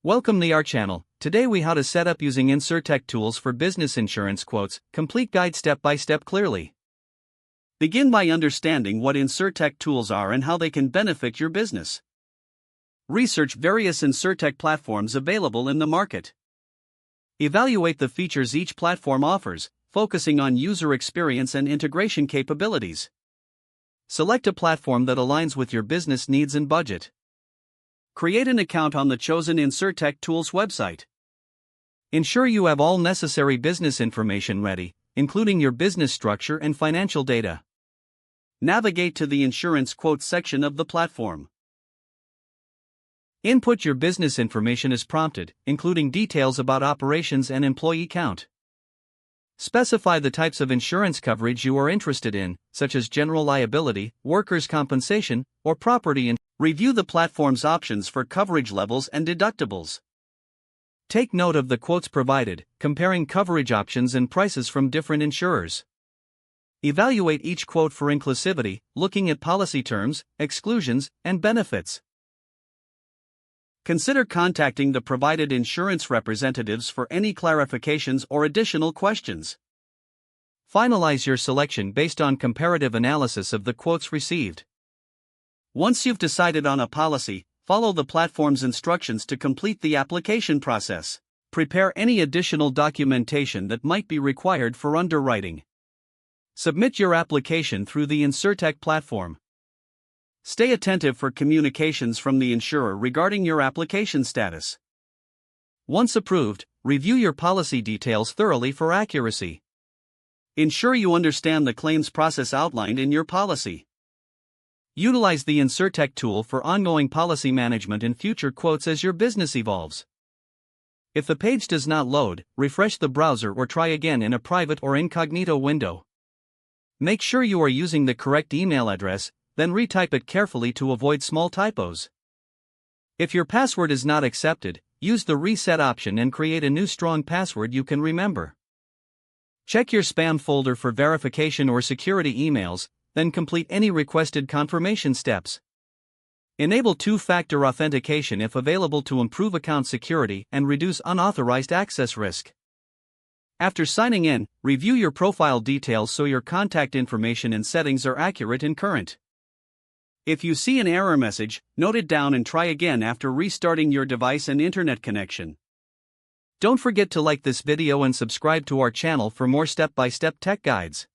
Welcome to our channel. Today we how to set up using InsurTech tools for business insurance quotes, complete guide step by step clearly. Begin by understanding what InsurTech tools are and how they can benefit your business. Research various InsurTech platforms available in the market. Evaluate the features each platform offers, focusing on user experience and integration capabilities. Select a platform that aligns with your business needs and budget. Create an account on the chosen InsurTech tools website. Ensure you have all necessary business information ready, including your business structure and financial data. Navigate to the insurance quotes section of the platform. Input your business information as prompted, including details about operations and employee count. Specify the types of insurance coverage you are interested in, such as general liability, workers' compensation, or property insurance. Review the platform's options for coverage levels and deductibles. Take note of the quotes provided, comparing coverage options and prices from different insurers. Evaluate each quote for inclusivity, looking at policy terms, exclusions, and benefits. Consider contacting the provided insurance representatives for any clarifications or additional questions. Finalize your selection based on comparative analysis of the quotes received. Once you've decided on a policy, follow the platform's instructions to complete the application process. Prepare any additional documentation that might be required for underwriting. Submit your application through the InsurTech platform. Stay attentive for communications from the insurer regarding your application status. Once approved, review your policy details thoroughly for accuracy. Ensure you understand the claims process outlined in your policy. Utilize the InsurTech tool for ongoing policy management and future quotes as your business evolves. If the page does not load, refresh the browser or try again in a private or incognito window. Make sure you are using the correct email address, then retype it carefully to avoid small typos. If your password is not accepted, use the reset option and create a new strong password you can remember. Check your spam folder for verification or security emails, then complete any requested confirmation steps. Enable two-factor authentication if available to improve account security and reduce unauthorized access risk. After signing in, review your profile details so your contact information and settings are accurate and current. If you see an error message, note it down and try again after restarting your device and internet connection. Don't forget to like this video and subscribe to our channel for more step-by-step tech guides.